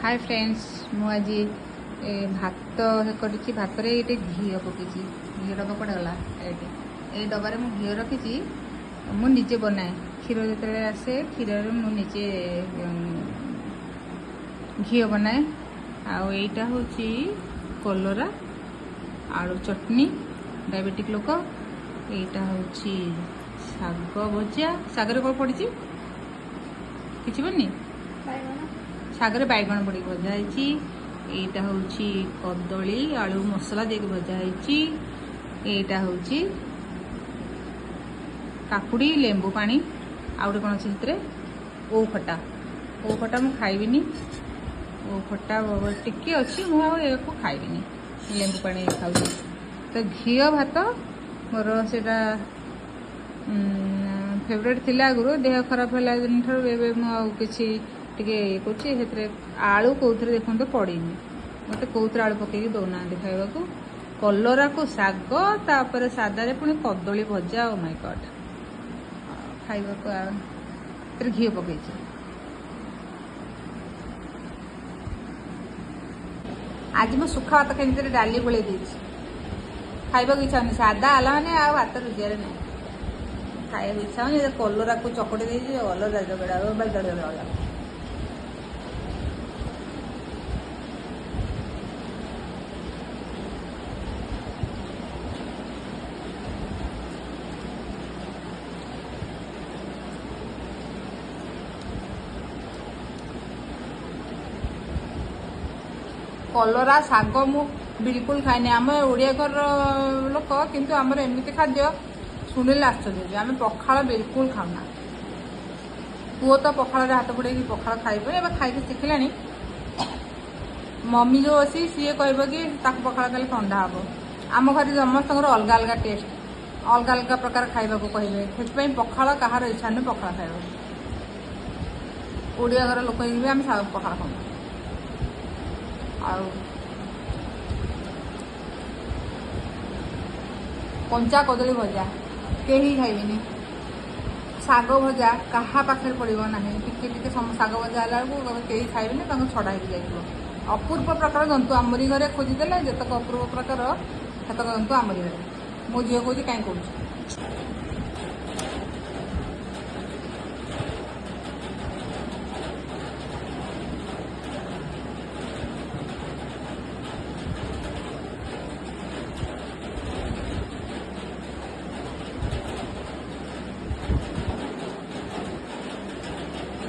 hi friends मु आज भात कर भात रे ये घी पकई घी डबा कड़े गला ये डबार मु घी रखी मु निजे बनाए क्षीर जो आसे क्षीर मु निजे घी बनाए आईटा हूँ कलरा आलू चटनी डायबिटिक लोक यहाँ हूँ शाग भजा शागर कौन पड़ी कि बनी शागर बैगण पड़ी भजा यहाँ हूँ कदली आलू मसला दे भजा यहाँ हूँ काकुड़ी लेंबू पानी आउटे कौन अच्छे ओ खटा मु खाइबिनी ओ खटा टिके अच्छी मुझे खाइबिनी लेंबू पानी खाऊ तो घी भात मोर से फेवरेट थिला आगु देह खराब है दिन कि टे आलू कौन देखते पड़ी मत कौन आलू पकईकि दौना खावा कलरा को शाग तापर सादा पुणी कदली भजा ओ माय गॉड खावा घी पकई आज मैं सुखा भात खाई डाली गोल खाइबा इच्छा होनी सादा आला मैंने भात रुजियार ना खाइबा इच्छा होनी कलरा को चकटी दे कलरा जगड़ा कलरा शाग मु बिल्कुल खाए आम ओडिया घर लोक किंतु आमर एमती खाद्य शुणिले आश्चर्य आम पखाड़ बिल्कुल खाऊना पुओ तो पखाड़ हाथ बुड़े पखाड़ खाइबे खाई शिखला मम्मी जो अच्छी सी कह कि पखाड़ खाली ठंडा हम आम घर समस्त अलग अलग टेस्ट अलग अलग प्रकार खाइबा को कहे से पखाड़ कहार इच्छा नहीं पखाड़ खाइबा ओडिया घर लोक आम पखाड़ खाऊ कंचा कदली भजा कहीं खाइबेनी शाग भजा क्या पाखे पड़ो ना टिके शाग भजा कहीं खाइबेनी छड़ा हो अपूर्व प्रकार जंतु आमरी घरे खोजीदे जितक अपूर्व प्रकार सेतक जंतु आमरी घरे मो झील कौन कहीं कौन